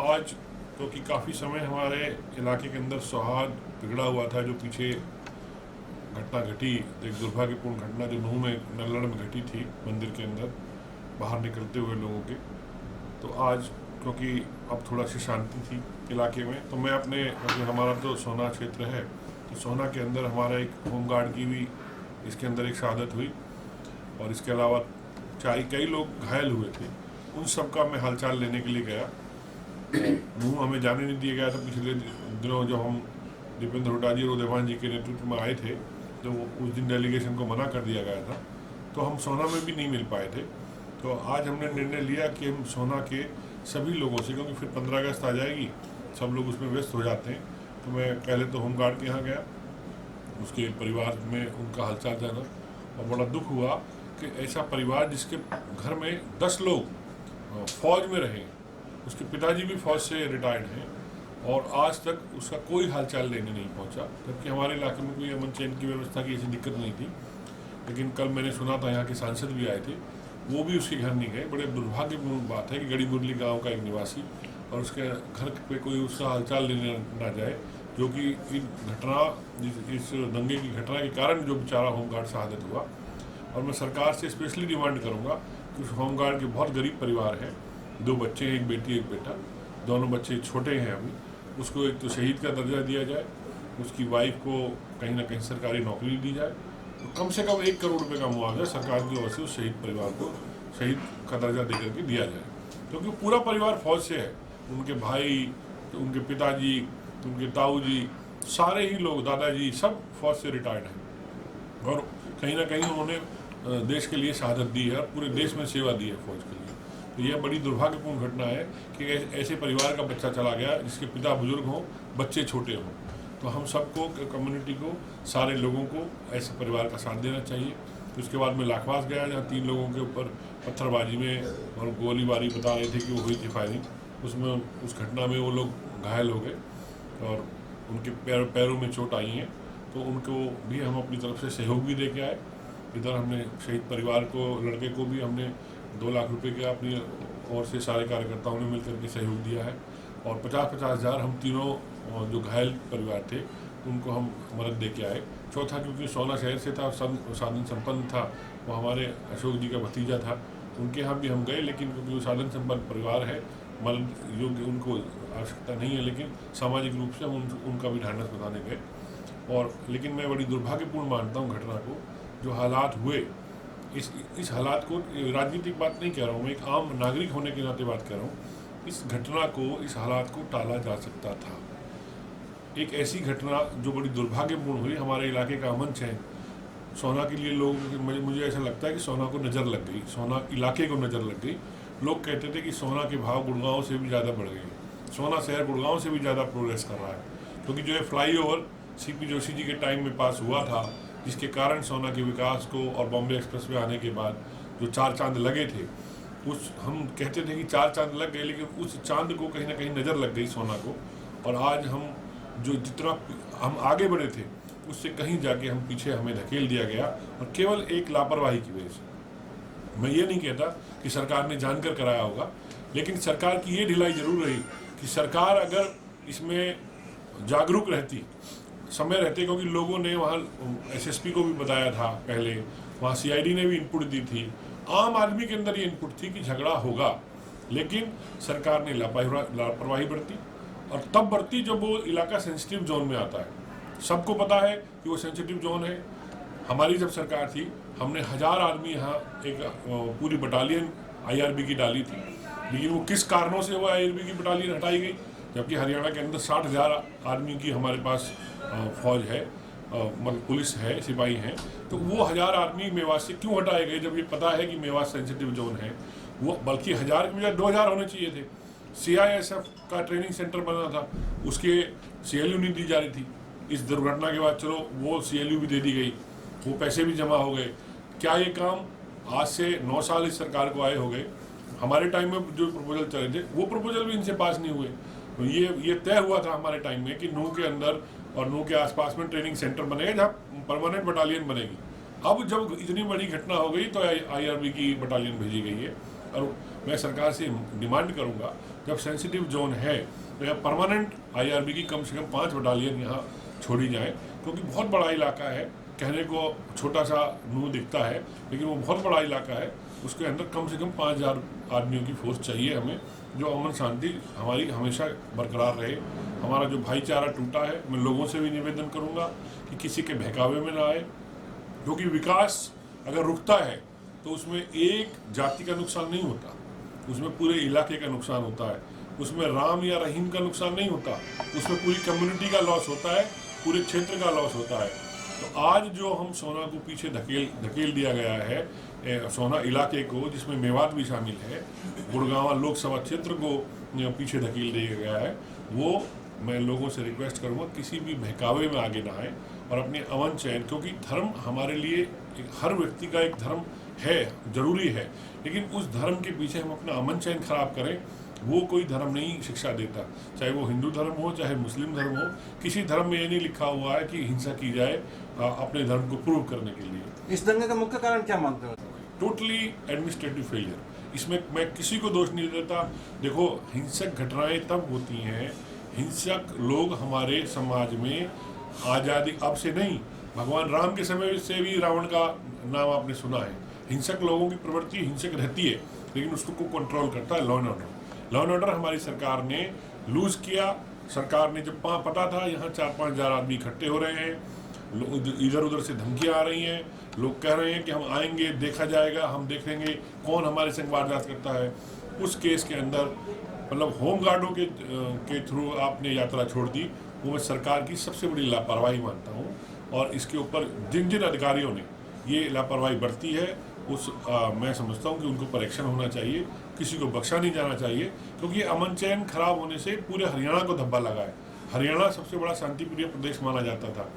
आज क्योंकि काफ़ी समय हमारे इलाके के अंदर सौहार्द बिगड़ा हुआ था, जो पीछे घटना घटी, एक दुर्भाग्यपूर्ण घटना जो नूह में नल्लड़ में घटी थी मंदिर के अंदर बाहर निकलते हुए लोगों के, तो आज क्योंकि अब थोड़ा सी शांति थी इलाके में, तो मैं अपने क्योंकि हमारा तो सोना क्षेत्र है, तो सोना के अंदर हमारा एक होमगार्ड की भी इसके अंदर एक शहादत हुई और इसके अलावा कई लोग घायल हुए थे। उन सब का मैं हालचाल लेने के लिए गया। नूह हमें जाने नहीं दिया गया था। पिछले दिनों जब हम दीपेंद्र हुड्डा जी और देवान जी के नेतृत्व में आए थे, तो उस दिन डेलीगेशन को मना कर दिया गया था, तो हम सोना में भी नहीं मिल पाए थे। तो आज हमने निर्णय लिया कि हम सोना के सभी लोगों से, क्योंकि फिर 15 अगस्त आ जाएगी, सब लोग उसमें व्यस्त हो जाते हैं, तो मैं पहले तो होमगार्ड के यहाँ गया, उसके परिवार में उनका हालचाल जाना, और बड़ा दुख हुआ कि ऐसा परिवार जिसके घर में 10 लोग फौज में रहे, उसके पिताजी भी फौज से रिटायर्ड हैं, और आज तक उसका कोई हालचाल लेने नहीं पहुंचा, जबकि हमारे इलाके में कोई अमन चैन की व्यवस्था की ऐसी दिक्कत नहीं थी। लेकिन कल मैंने सुना था यहाँ के सांसद भी आए थे, वो भी उसके घर नहीं गए। बड़े दुर्भाग्यपूर्ण बात है कि गड़ी मुरली गाँव का एक निवासी और उसके घर पे कोई उसका हालचाल लेने ना जाए, जो कि इस दंगे की घटना के कारण जो बेचारा होमगार्ड शहादत हुआ। और मैं सरकार से स्पेशली डिमांड करूँगा कि उस होमगार्ड के बहुत गरीब परिवार है, 2 बच्चे हैं, एक बेटी एक बेटा, दोनों बच्चे छोटे हैं अभी, उसको एक तो शहीद का दर्जा दिया जाए, उसकी वाइफ को कहीं ना कहीं सरकारी नौकरी दी जाए, तो कम से कम 1 करोड़ रुपये का मुआवजा सरकार की ओर से उस शहीद परिवार को शहीद का दर्जा देकर के दिया जाए, क्योंकि पूरा परिवार फौज से है। उनके भाई, उनके पिताजी, उनके ताऊ जी, सारे ही लोग, दादाजी, सब फौज से रिटायर्ड हैं और कहीं ना कहीं उन्होंने देश के लिए शहादत दी है और पूरे देश में सेवा दी है फौज के लिए। तो यह बड़ी दुर्भाग्यपूर्ण घटना है कि ऐसे परिवार का बच्चा चला गया जिसके पिता बुजुर्ग हों, बच्चे छोटे हों। तो हम सबको, कम्युनिटी को, सारे लोगों को ऐसे परिवार का साथ देना चाहिए। तो उसके बाद मैं लाखवास गया, जहाँ 3 लोगों के ऊपर पत्थरबाजी में और गोलीबारी बता रहे थे कि वो हुई थी फायरिंग, उसमें उस घटना में वो लोग घायल हो गए और उनके पैरों में चोट आई हैं, तो उनको भी हम अपनी तरफ से सहयोग भी दे के आए। इधर हमने शहीद परिवार को, लड़के को भी हमने 2 लाख रुपए का अपनी ओर से सारे कार्यकर्ताओं ने मिलकर के सहयोग दिया है, और 50-50 हज़ार हम तीनों जो घायल परिवार थे उनको हम मदद दे के आए। चौथा, क्योंकि सोना शहर से था, साधन संपन्न था, वो हमारे अशोक जी का भतीजा था, उनके यहाँ भी हम गए, लेकिन क्योंकि वो साधन संपन्न परिवार है, मदद योग्य उनको आवश्यकता नहीं है, लेकिन सामाजिक रूप से हम उनका भी ढांढस बताने गए। और लेकिन मैं बड़ी दुर्भाग्यपूर्ण मानता हूँ घटना को, जो हालात हुए, इस हालात को, राजनीतिक बात नहीं कह रहा हूँ मैं, एक आम नागरिक होने के नाते बात कर रहा हूँ। इस घटना को, इस हालात को टाला जा सकता था। एक ऐसी घटना जो बड़ी दुर्भाग्यपूर्ण हुई, हमारे इलाके का अमन चैन, सोना के लिए लोग, मुझे ऐसा लगता है कि सोना को नज़र लग गई, सोना इलाके को नज़र लग गई। लोग कहते थे कि सोना के भाव गुड़गांव से भी ज़्यादा बढ़ गए, सोना शहर गुड़गांव से भी ज़्यादा प्रोग्रेस कर रहा है, क्योंकि जो है फ्लाईओवर सीपी जोशी जी के टाइम में पास हुआ था, जिसके कारण सोना के विकास को, और बॉम्बे एक्सप्रेस वे आने के बाद जो 4 चांद लगे थे, उस हम कहते थे कि 4 चांद लग गए, लेकिन उस चांद को कहीं ना कहीं नज़र लग गई सोना को। और आज हम जो जितना हम आगे बढ़े थे, उससे कहीं जाके हम पीछे, हमें धकेल दिया गया, और केवल एक लापरवाही की वजह से। मैं ये नहीं कहता कि सरकार ने जानकर कराया होगा, लेकिन सरकार की ये ढिलाई जरूर रही कि सरकार अगर इसमें जागरूक रहती समय रहते, क्योंकि लोगों ने वहाँ एसएसपी को भी बताया था पहले, वहाँ सीआईडी ने भी इनपुट दी थी, आम आदमी के अंदर ये इनपुट थी कि झगड़ा होगा, लेकिन सरकार ने लापरवाही बरती, और तब बरती जब वो इलाका सेंसिटिव जोन में आता है। सबको पता है कि वो सेंसिटिव जोन है। हमारी जब सरकार थी, हमने 1000 आदमी यहाँ, एक पूरी बटालियन आईआरबी की डाली थी, लेकिन वो किस कारणों से वो आईआरबी की बटालियन हटाई गई, जबकि हरियाणा के अंदर 60,000 आदमी की हमारे पास फौज है, मतलब पुलिस है, सिपाही हैं, तो वो 1000 आदमी मेवात से क्यों हटाए गए, जब ये पता है कि मेवात सेंसिटिव जोन है। वो बल्कि 1000 के बजाय 2000 होने चाहिए थे। सीआईएसएफ का ट्रेनिंग सेंटर बना था, उसके सीएलयू नहीं दी जा रही थी। इस दुर्घटना के बाद चलो वो सीएलयू भी दे दी गई, वो पैसे भी जमा हो गए। क्या ये काम आज से 9 साल इस सरकार को आए हो गए? हमारे टाइम में जो प्रपोजल चले थे, वो प्रपोजल भी इनसे पास नहीं हुए। तो ये तय हुआ था हमारे टाइम में कि नूह के अंदर और नूह के आसपास में ट्रेनिंग सेंटर बनेगा, जहाँ परमानेंट बटालियन बनेगी। अब जब इतनी बड़ी घटना हो गई, तो आईआरबी की बटालियन भेजी गई है, और मैं सरकार से डिमांड करूंगा, जब सेंसिटिव जोन है तो यहाँ परमानेंट IRB की कम से कम 5 बटालियन यहाँ छोड़ी जाए, क्योंकि बहुत बड़ा इलाका है। कहने को छोटा सा नूह दिखता है, लेकिन वो बहुत बड़ा इलाका है। उसके अंदर कम से कम 5000 आदमियों की फोर्स चाहिए हमें, जो अमन शांति हमारी हमेशा बरकरार रहे। हमारा जो भाईचारा टूटा है, मैं लोगों से भी निवेदन करूंगा कि किसी के बहकावे में ना आए, क्योंकि विकास अगर रुकता है तो उसमें एक जाति का नुकसान नहीं होता, उसमें पूरे इलाके का नुकसान होता है। उसमें राम या रहीम का नुकसान नहीं होता, उसमें पूरी कम्युनिटी का लॉस होता है, पूरे क्षेत्र का लॉस होता है। तो आज जो हम सोना को पीछे धकेल दिया गया है, सोना इलाके को, जिसमें मेवात भी शामिल है, गुड़गांव लोकसभा क्षेत्र को पीछे धकेल दिया गया है, वो मैं लोगों से रिक्वेस्ट करूंगा किसी भी बहकावे में आगे ना आए और अपने अमन चैन, क्योंकि धर्म हमारे लिए हर व्यक्ति का एक धर्म है, जरूरी है, लेकिन उस धर्म के पीछे हम अपना अमन चैन खराब करें, वो कोई धर्म नहीं शिक्षा देता। चाहे वो हिंदू धर्म हो, चाहे मुस्लिम धर्म हो, किसी धर्म में ये नहीं लिखा हुआ है कि हिंसा की जाए अपने धर्म को प्रूव करने के लिए। इस दंगे का मुख्य कारण क्या मानते हो? Totally administrative failure. इसमें मैं किसी को दोष नहीं देता। देखो, हिंसक घटनाएं तब होती हैं, हिंसक लोग हमारे समाज में आज़ादी अब से नहीं, भगवान राम के समय से भी रावण का नाम आपने सुना है। हिंसक लोगों की प्रवृत्ति हिंसक रहती है, लेकिन उसको कंट्रोल करता है law and order. Law and order हमारी सरकार ने लूज किया। सरकार ने जब पता था यहाँ 4-5 हज़ार आदमी इकट्ठे हो रहे हैं, इधर उधर से धमकियाँ आ रही हैं, लोग कह रहे हैं कि हम आएंगे, देखा जाएगा, हम देखेंगे कौन हमारे संग वारदात करता है। उस केस के अंदर मतलब होमगार्डों के थ्रू आपने यात्रा छोड़ दी, वो मैं सरकार की सबसे बड़ी लापरवाही मानता हूँ। और इसके ऊपर जिन जिन अधिकारियों ने ये लापरवाही बरती है, मैं समझता हूँ कि उनको पर एक्शन होना चाहिए, किसी को बख्शा नहीं जाना चाहिए, क्योंकि अमन चैन खराब होने से पूरे हरियाणा को धब्बा लगा है। हरियाणा सबसे बड़ा शांतिप्रिय प्रदेश माना जाता था।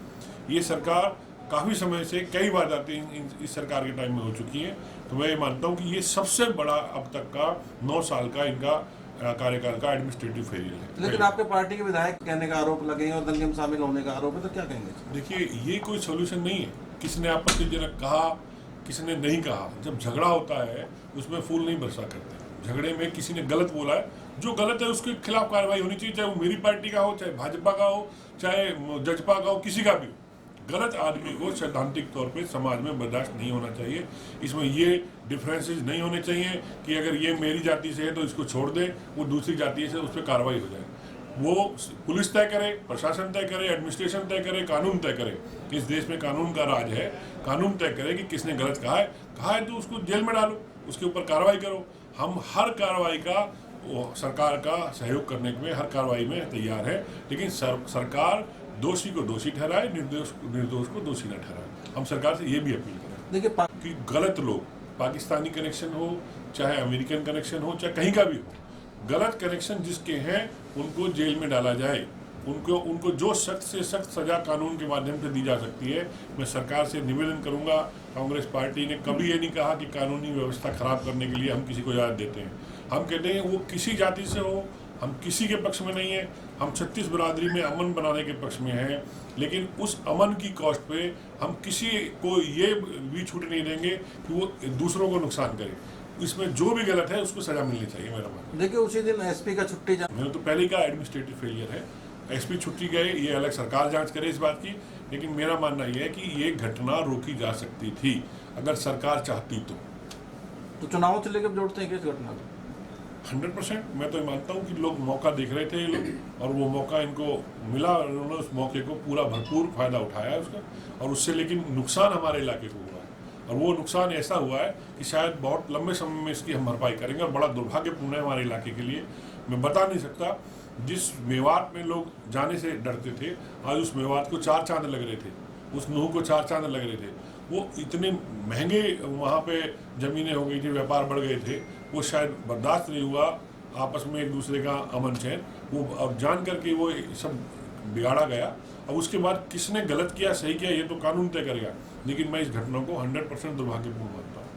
ये सरकार काफ़ी समय से कई बार जाते इस सरकार के टाइम में हो चुकी है। तो मैं ये मानता हूँ कि ये सबसे बड़ा अब तक का 9 साल का इनका कार्यकाल का एडमिनिस्ट्रेटिव फेलियर है। लेकिन आपके पार्टी के विधायक कहने का आरोप लगेगा और दंगे में शामिल होने का आरोप है, तो क्या कहेंगे? देखिए, ये कोई सोल्यूशन नहीं है। किसने आपत्तिजनक कहा, किसने नहीं कहा। जब झगड़ा होता है उसमें फूल नहीं बरसा करते। झगड़े में किसी ने गलत बोला है, जो गलत है उसके खिलाफ कार्रवाई होनी चाहिए, चाहे वो मेरी पार्टी का हो, चाहे भाजपा का हो, चाहे जजपा का हो, किसी का भी हो। गलत आदमी को सैद्धांतिक तौर पे समाज में बर्दाश्त नहीं होना चाहिए। इसमें ये डिफरेंसेस नहीं होने चाहिए कि अगर ये मेरी जाति से है तो इसको छोड़ दे, वो दूसरी जाति से उस पर कार्रवाई हो जाए। वो पुलिस तय करे, प्रशासन तय करे, एडमिनिस्ट्रेशन तय करे, कानून तय करे। इस देश में कानून का राज है। कानून तय करे कि किसने गलत कहा है तो उसको जेल में डालो, उसके ऊपर कार्रवाई करो। हम हर कार्रवाई का सरकार का सहयोग करने में हर कार्रवाई में तैयार है, लेकिन सरकार दोषी को दोषी ठहराए, निर्दोष को दोषी न ठहराए। हम सरकार से ये भी अपील करें देखिए कि गलत लोग, पाकिस्तानी कनेक्शन हो, चाहे अमेरिकन कनेक्शन हो, चाहे कहीं का भी हो, गलत कनेक्शन जिसके हैं उनको जेल में डाला जाए। उनको जो सख्त से सख्त सजा कानून के माध्यम से दी जा सकती है। मैं सरकार से निवेदन करूंगा, कांग्रेस पार्टी ने कभी ये नहीं कहा कि कानूनी व्यवस्था खराब करने के लिए हम किसी को इजाज़त देते हैं। हम कहते हैं वो किसी जाति से हो, हम किसी के पक्ष में नहीं है। हम 36 बिरादरी में अमन बनाने के पक्ष में हैं, लेकिन उस अमन की कॉस्ट पे हम किसी को ये भी छूट नहीं देंगे कि वो दूसरों को नुकसान करे। इसमें जो भी गलत है उसको सजा मिलनी चाहिए, मेरा मानना। देखिए, उसी दिन एसपी का छुट्टी मैंने तो पहले ही कहा एडमिनिस्ट्रेटिव फेलियर है। एसपी छुट्टी गए, ये अलग सरकार जांच करे इस बात की, लेकिन मेरा मानना यह है कि ये घटना रोकी जा सकती थी अगर सरकार चाहती तो चुनाव से लेकर जोड़ते हैं किस घटना को? 100%। मैं तो मानता हूँ कि लोग मौका देख रहे थे ये लोग, और वो मौका इनको मिला और उन्होंने उस मौके को पूरा भरपूर फायदा उठाया है उसका, और उससे लेकिन नुकसान हमारे इलाके को हुआ है। और वो नुकसान ऐसा हुआ है कि शायद बहुत लंबे समय में इसकी हम भरपाई करेंगे, और बड़ा दुर्भाग्यपूर्ण है हमारे इलाके के लिए। मैं बता नहीं सकता, जिस मेवात में लोग जाने से डरते थे, आज उस मेवात को 4 चांद लग रहे थे, उस नूह को 4 चांद लग रहे थे। वो इतने महंगे वहाँ पे ज़मीनें हो गई थी, व्यापार बढ़ गए थे, वो शायद बर्दाश्त नहीं हुआ आपस में एक दूसरे का अमन चैन, वो अब जान करके वो सब बिगाड़ा गया। अब उसके बाद किसने गलत किया, सही किया, ये तो कानून तय करेगा, लेकिन मैं इस घटना को 100% दुर्भाग्यपूर्ण मानता हूँ।